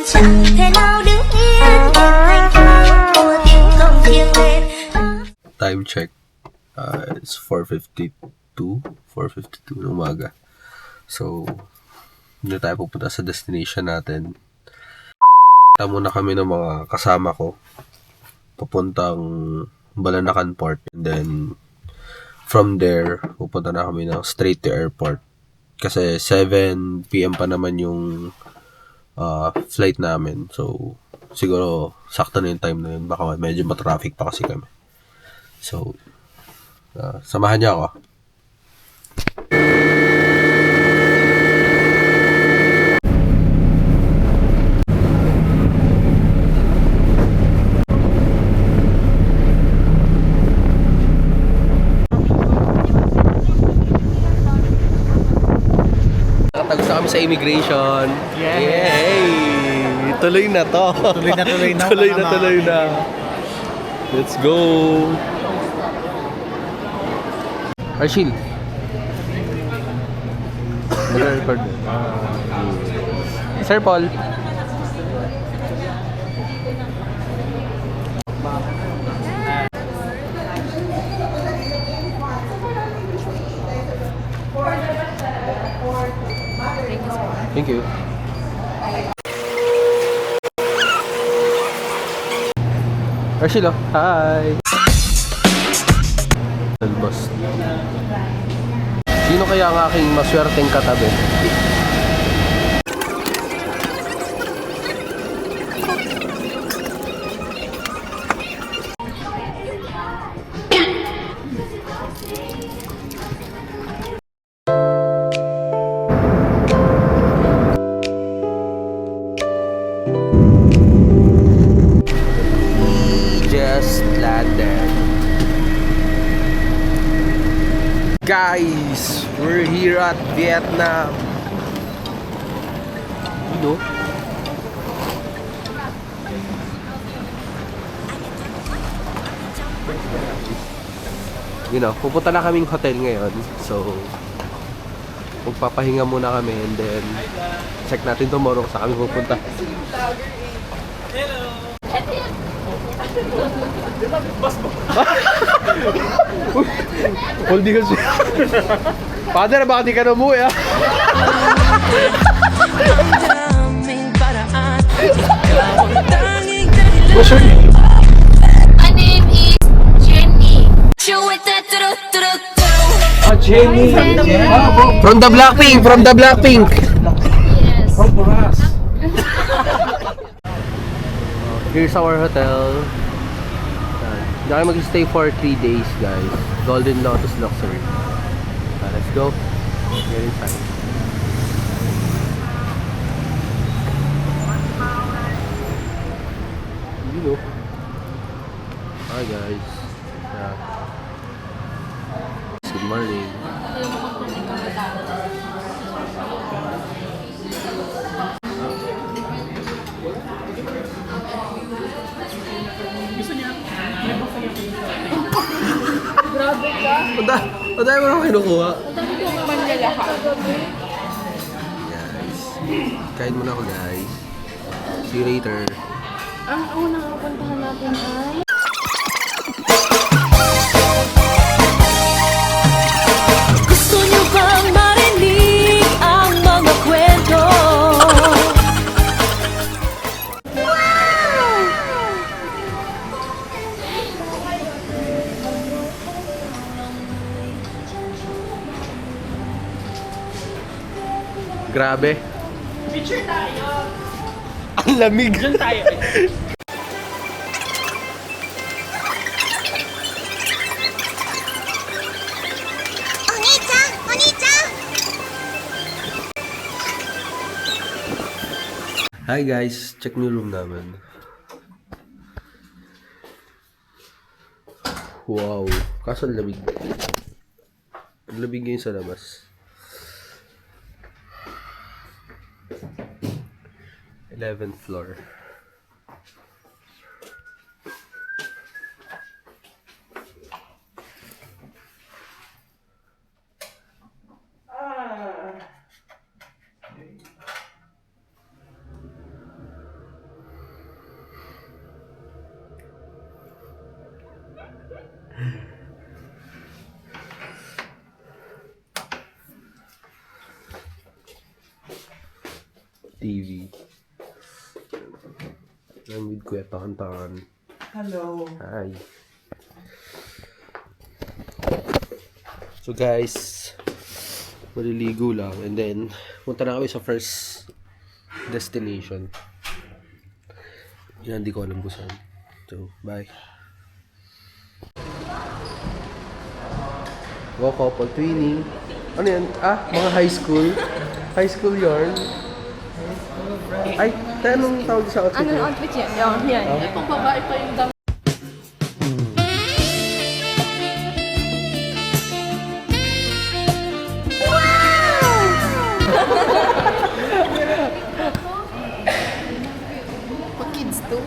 chẳng thể nào đứng yên thành thơ của tiếng công thiêng lên. Time check. It's 4:52 ng umaga. So, hindi tayo pupunta sa destination natin. Tama muna kami ng mga kasama ko. Papuntang Balanacan Port. And then, from there, pupunta na kami ng straight to airport. Kasi 7 p.m. pa naman yung flight namin. So, siguro, sakto na yung time na yun. Baka medyo matraffic pa kasi kami. So, samahan niya ako. Nakatagos na kami sa immigration. Yay! Tuloy na to. Tuloy na. Let's go! Arshil. Nag-record. Sir Paul. Thank you. Arshil, oh. Hi. Boss. Sino kaya ang aking maswerteng katabi? Just landed. Guys, we're here at Vietnam. Pupunta na kaming hotel ngayon. So, magpapahinga muna kami and then check natin tomorrow sa kami pupunta. Hindi kasi. Father, baka di ka na umuwi ah. What's your name? My name is Jenny. Jenny. From the Blackpink. Yes. Here's our hotel. Diyan kayo mag-stay for 3 days, guys. Golden Lotus Luxury. Let's go. Get inside. Hi, guys. Good morning. Grabe ka. Ang dami mo na kinukuha. Ang dami ko naman niya lahat. Guys. Kain muna ako, guys. See you later. Ang unang puntahan natin ay... Gusto niyo bang marinig ang mga kwento? Grabe. Picture tayo. Ang lamig. Diyan tayo. Hi guys, check niyo room namin. Wow, kaso ang lamig. Ang lamig ngayon sa labas. 11th floor. TV. I'm with Kuya Tantan. Hello. Hi. So guys, maliligo lang and then punta na kami sa first destination. Yan, hindi ko alam kung saan. So, bye. Go couple twinning. Ano yan? Mga high school. High school yarn. Ay, anong tawag sa outfit? Ano yung outfit yan? Yan. Pang babae pa yung dami. Pang kids to.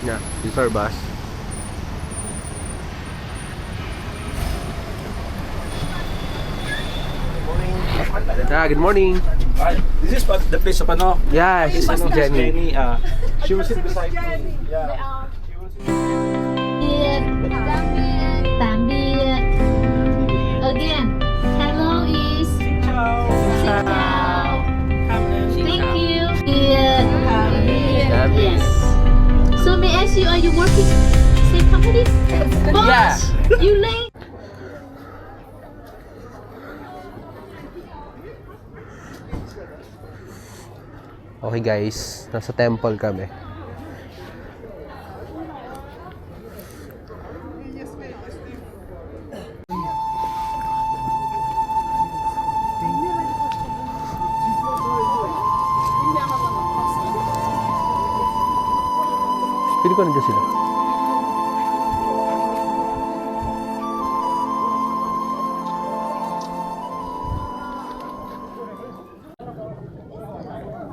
Yeah, this is our bus. Good morning. This is the place of ano? Yeah, this is Jenny. Jenny. She will sit beside me. Yeah. tạm biệt. Again, hello is Ciao. xin chào. Thank you. Yes. So may I ask you, are you working same company? Boss, you late? Okay guys, nasa temple kami. Pili ko nandiyan sila.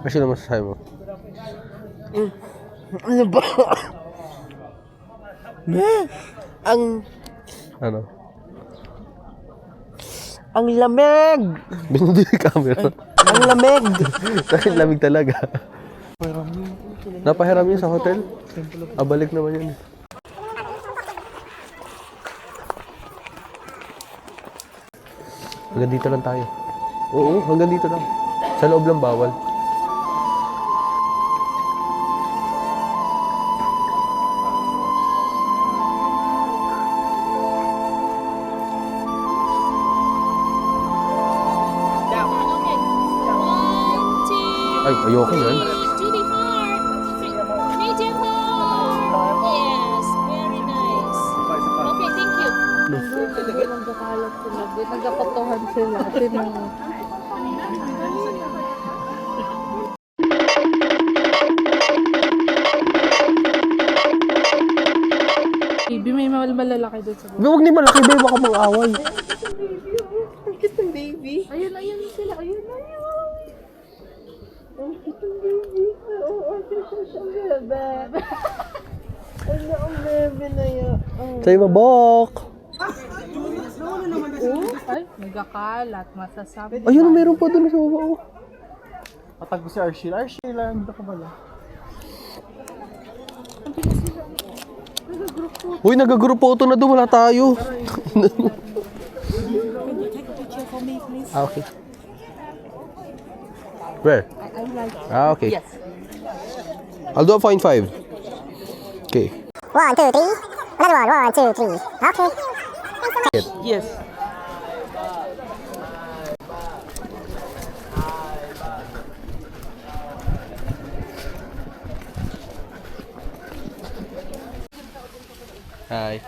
Kasi naman masasabi mo? Ano ba? Ano? Ang lamig! Binundi yung camera. Ang lamig! Dahil lamig talaga. Napahiram yun sa hotel? Balik naman yun. Hanggang dito lang tayo. Oo, hanggang dito lang. Sa loob lang bawal. Ay, ayoko yan. To the heart. Medium heart. Yes, very nice. Okay, thank you. Nagkakalat sila. Nagkapatuhan sila. Tinang... Baby, may malalaki doon sa baba. Huwag ni malaki ba, baka mang-away. Ang cute ng baby. Ayun, ayun sila. Ayun, ayun. Ang cute ng baby. Oo, ang cute ng bebe. Ano ang bebe na yun? Sa'yo mabok. Ay, nagkakalat. Masasabi. Ayun, meron pa doon sa baba. Oh. Patag si Arshil. Arshil, ano ka pala? Uy, nag-group photo na doon. Wala tayo. Okay. Where? Okay. Yes. I'll do a 0.5. Okay. 1, 2, 3. Another one. 1, 2, 3. Okay. Yes. Hi.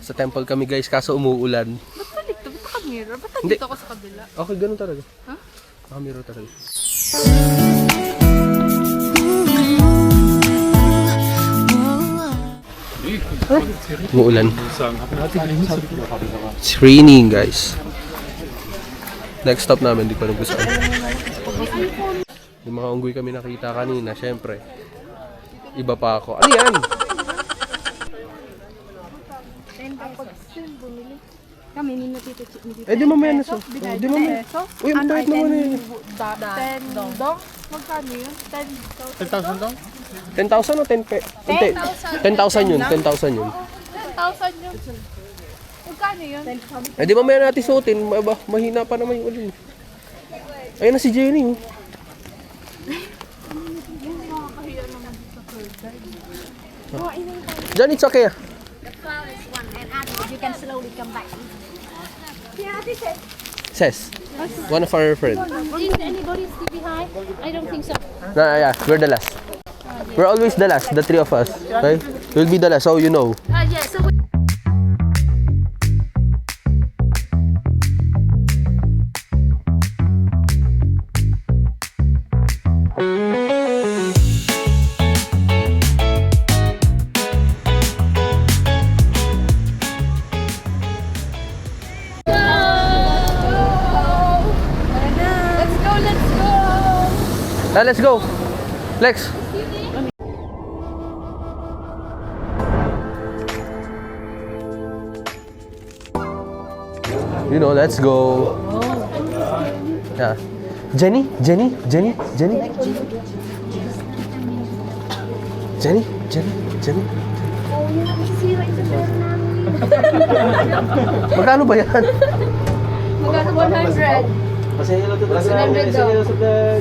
Sa temple kami guys, kaso umuulan. Ba't balik to? Ba't naka-mirror? Ba't Hindi. nandito ako sa kabila? Okay, ganun talaga. Huh? Nakamiro talaga. Umuulan. It's raining guys. Next stop namin, di ko alam kung saan. Yung mga unggoy kami nakita kanina, syempre. Iba pa ako. Ano yan? Kami, nino tito. Eh di mamaya na so. Di mamaya. Uy, ang bait naman eh. 10 dong? Magkano yun? 10,000 dong? 10,000 o 10 pe? Hindi. 10,000 yun. 10,000 yun. 10,000 yun. Magkano yun? Eh di mamaya natin suotin. Mahina pa naman yung ulan. Ayun na si Jenny. Oh. John, it's okay. You can slowly come back. Says, one of our friends. Is anybody still behind? I don't think so. Nah, yeah, we're the last. We're always the last, the three of us. Okay? We'll be the last, so you know. Yeah, so we Let's go. Lex. You know, let's go. Yeah. Jenny. Jenny. Magkano ba yan? Magkano 100? Say hello to the vlog. Say hello to the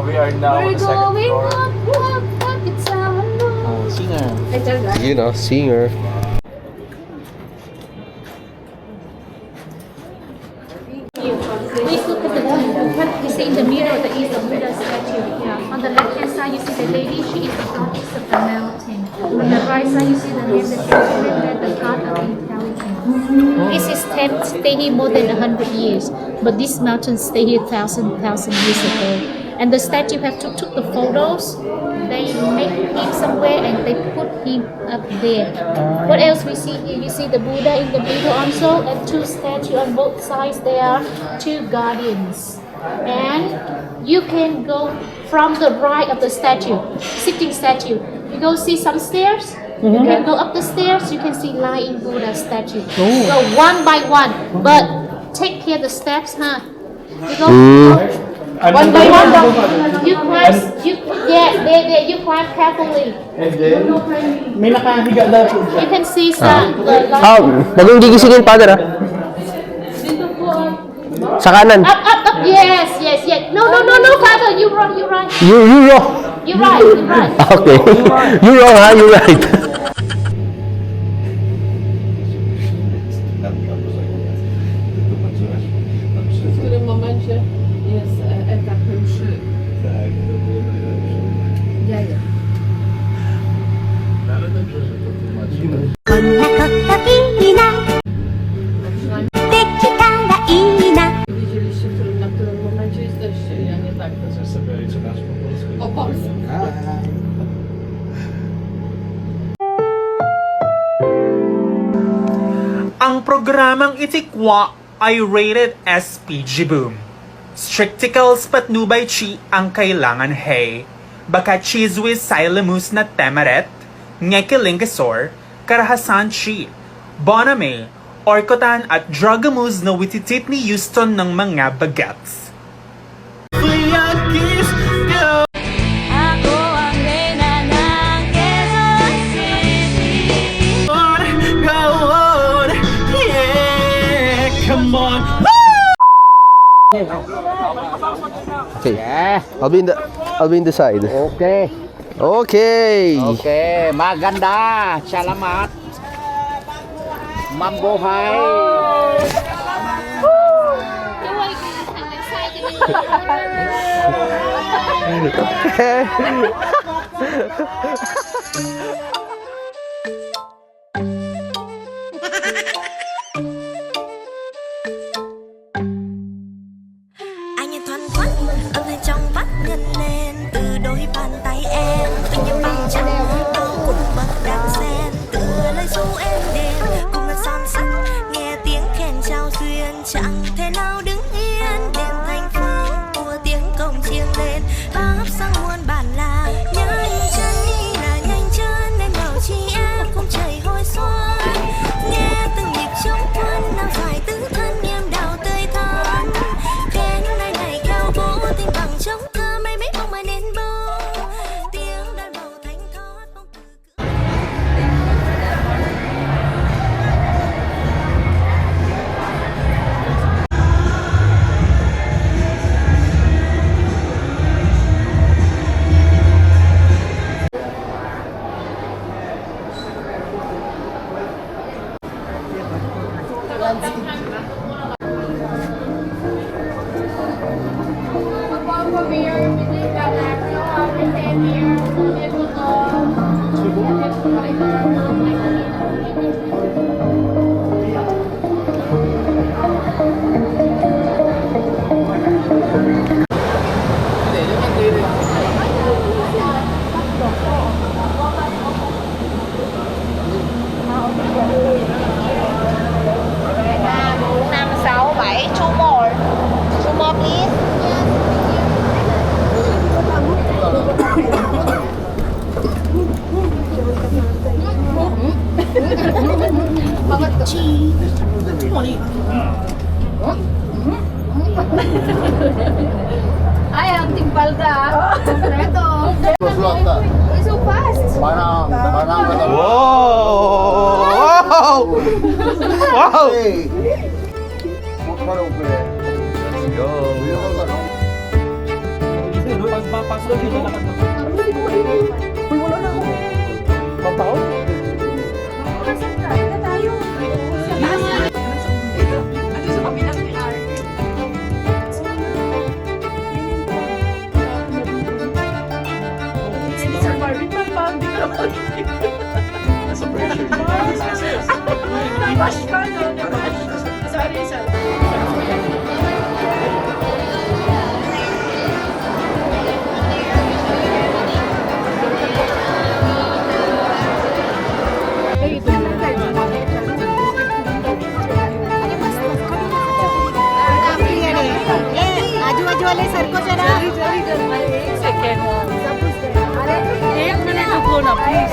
we are now on the second floor. It's our Singer. You know, singer. Please look at the what you see in the mirror. There is a Buddha statue. Yeah. On the left hand side, you see the lady. She is the goddess of the mountain. On the right side, you see the name that is the god of intelligence. This is stay here more than 100 years, but this mountain stay here thousand years ago. And the statue have took the photos. They make him somewhere and they put him up there. What else we see here? You see the Buddha in the middle also, and two statues on both sides. There are two guardians. And you can go from the right of the statue, sitting statue. You go see some stairs. You can go up the stairs. You can see lying Buddha statue. Go one by one, but take care the steps, huh? You go one by one. You climb. There. You climb carefully. May nakahiga na po dyan. You can see some. Bagong gigisingin, Father, ah. Sa kanan. Up. Yes. No, Father. You wrong. You wrong. You're right. Okay. You wrong, ha? You right. W którym momencie jest etap mszy. Jaja. Wiedzieliście, na którym momencie jesteście. Ja nie tak. O Polsce. Ang programang itikwa ay rated as PG Boom. Stricticals patnubay chi ang kailangan hay. Baka chizwis silamus na temaret, ngekilingasor, karahasan chi, boname, orkotan at dragamus na wititit ni Houston ng mga bagets. Okay. I'll be in the side. Okay. Okay. Okay, maganda. Salamat. Mabuhay. Anh như thoăn thoắt âm thanh trong vắt ngân lên từ đôi bàn tay em, anh như bằng chân đo cùng bậc đàn sen, tựa lời ru em đêm cùng ngân son sắt, nghe tiếng khen chào duyên chẳng thể nào đứng yên, đêm thành phố của tiếng cồng chiêng lên, bao hấp sang muôn bản làng, nhanh chân đi là nhanh chân palda. Kompleto. It's so fast. Parang Wow! Wow! Let's go! Pagpapasok dito na kami. Uy, wala na ako. Pampaon? आजू वाले सर को जरा सेकेंड अरे 1 मिनट रुको ना प्लीज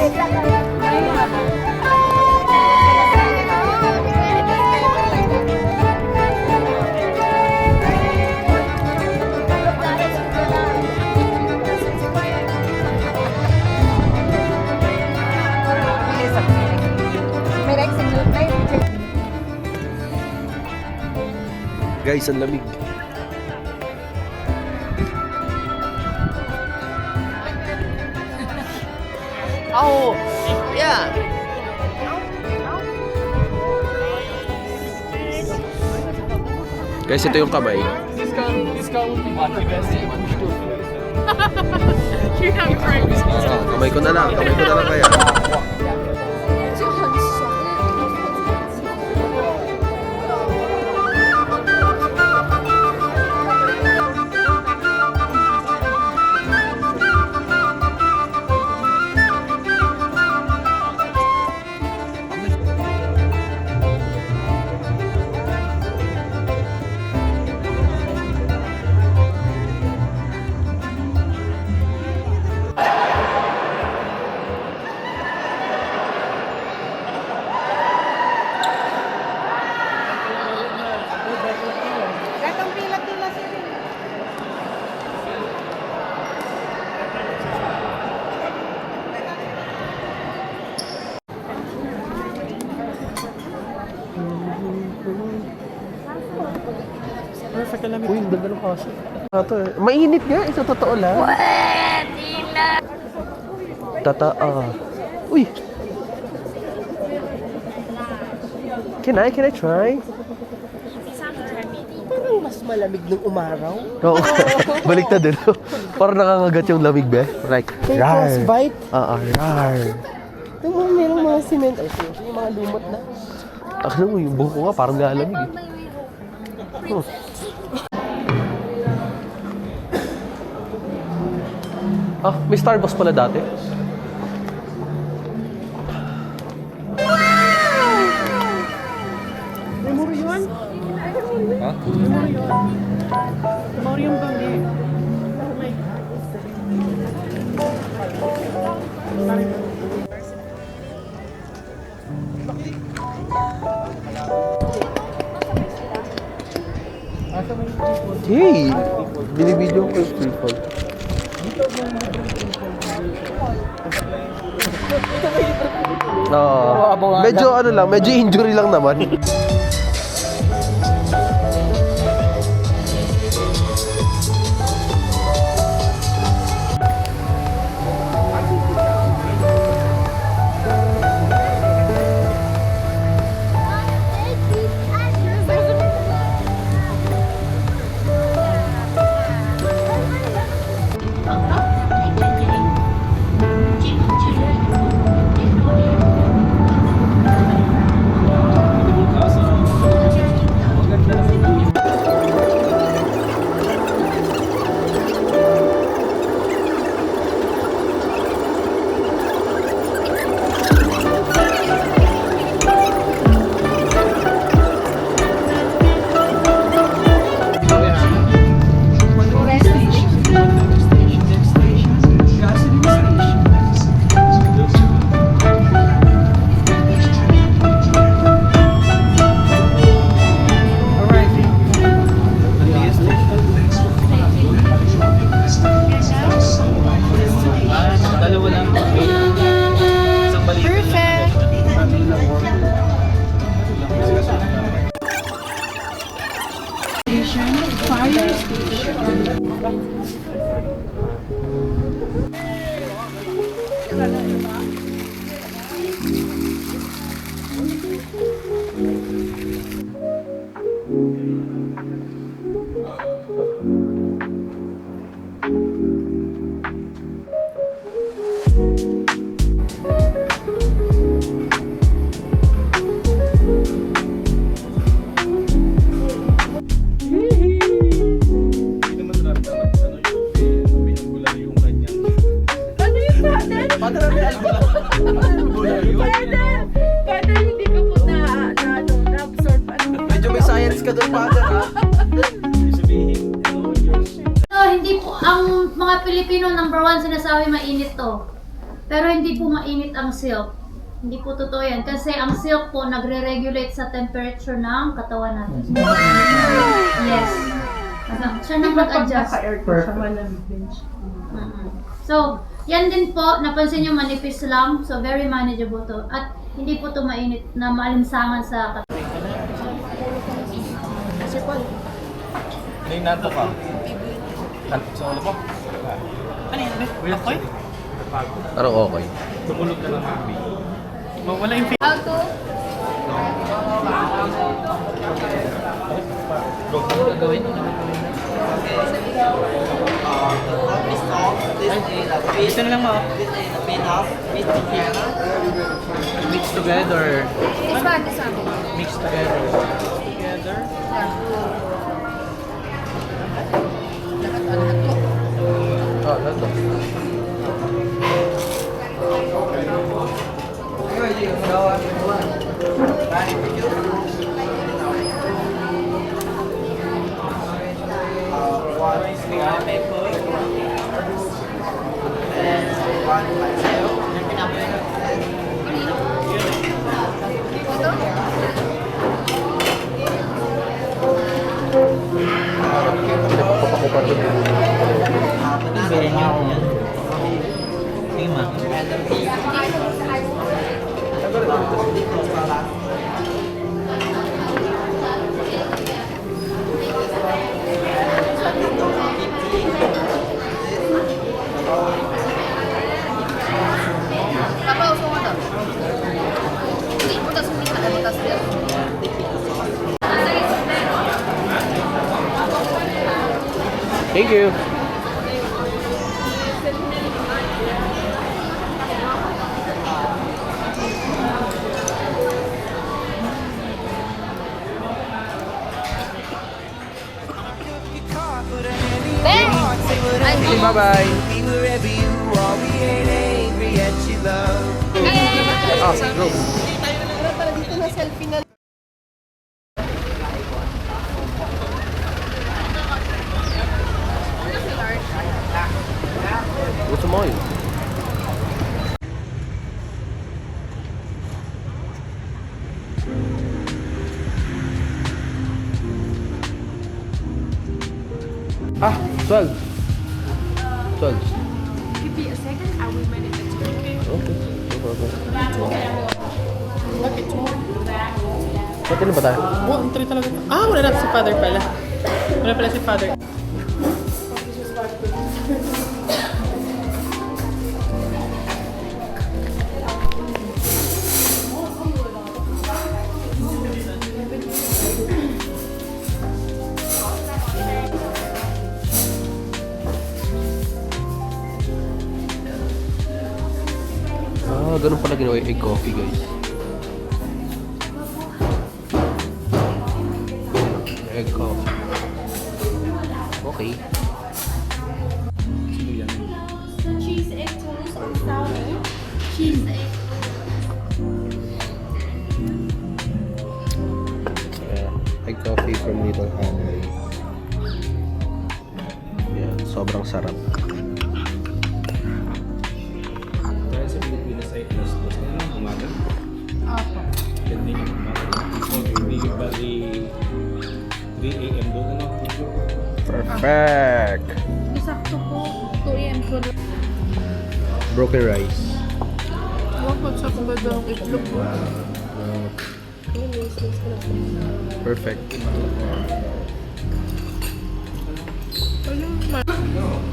मेरा एक single plate Guys, ang lamig. Oh, yeah. Guys, ito yung kamay. Kamay ko na lang kaya. Perfect alam Uy, ang ganda ng kaso. Mainit nga, sa totoo lang. Uy! Can I try? Parang mas malamig nung umaraw. Oo. Balik na din. Parang nakangagat yung lamig, be. Like, May rar. frostbite. Rar. Yung mga merong mga cement. Ay, yung mga lumot na. Ano mo, yung buhok ko nga parang nalamig eh. Ah, may Starbucks pala dati. Memori yun? Ha? Memori yung banggi. Hey! Binibidyo ko yung people. Medyo ano lang, medyo injury lang naman. Ano yung father? Father, hindi ko po na-absorb. Medyo may science ka doon, father, ha? So, hindi po, ang mga Pilipino, number one, sinasabi mainit to. Pero hindi po mainit ang silk. Hindi po totoo yan. Kasi ang silk po, nagre-regulate sa temperature ng katawan natin. Yes. Siya nang mag-adjust. Naka-aircon siya, malamig din siya. So, yan din po, napansin nyo manipis lang. So, very manageable to. At hindi po to mainit na maalinsangan sa katawan. May nato ka. Sa ulo mo? Ano yan? Okay? Parang okay. Tumulog na lang ang wala yung How to? Ito na lang mo. Mix together. This one. Mix together. Together. Ah, lahat to. Sige ma. Thank you. Bye-bye. Ah, go. Dito na selfie na. Gusto mo yun? Ah, 12. 12. Give me a second, I will manage it. Okay, no problem. Bakit mo? Ba't na ba tayo? Oh, ang three talaga. Ah, wala na si father pala. Wala pala si father. Ah, ganun pala ginawa yung egg coffee, guys. Egg coffee. Okay. So, cheese egg toast and sourdough. Cheese egg. Egg coffee from Little Hanoi. Yan, sobrang sarap. Dahil sa Pilipinas ay alas-dos na lang umaga. Opo. Yan din yung umaga. So, hindi bali 3 a.m. doon ano? Perfect! Sakto po. 2 a.m. po. Broken rice. Bakit sa kubadang itlog mo? Perfect. Ayun.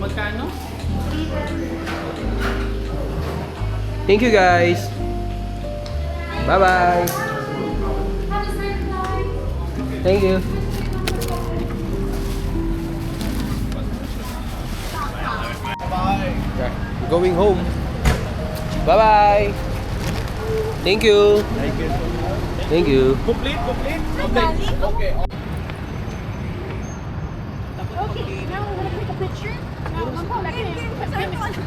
Magkano? Thank you guys. Bye-bye. Thank you. Yeah, we're going home. Bye-bye. Thank you. Thank you. Complete? Okay.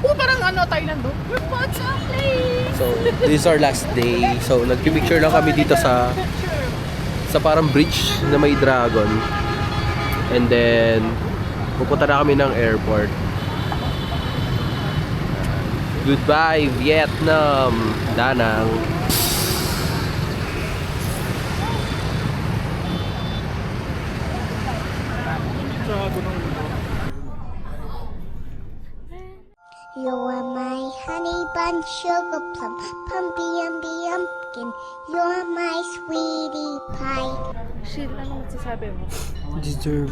Oh, parang ano, Thailand doon. What's up, please? So, this is our last day. So, nagpipicture lang kami dito sa parang bridge na may dragon. And then, pupunta na kami ng airport. Goodbye, Vietnam! Danang! You are my honey bun, sugar plum, pumpy umby umpkin. You are my sweetie pie. Shit, ano magsasabi mo? Deserve.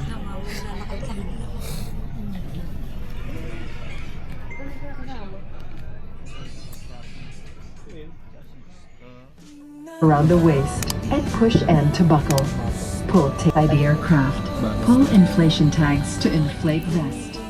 Around the waist and push end to buckle. Pull tape by the aircraft. Pull inflation tags to inflate vest.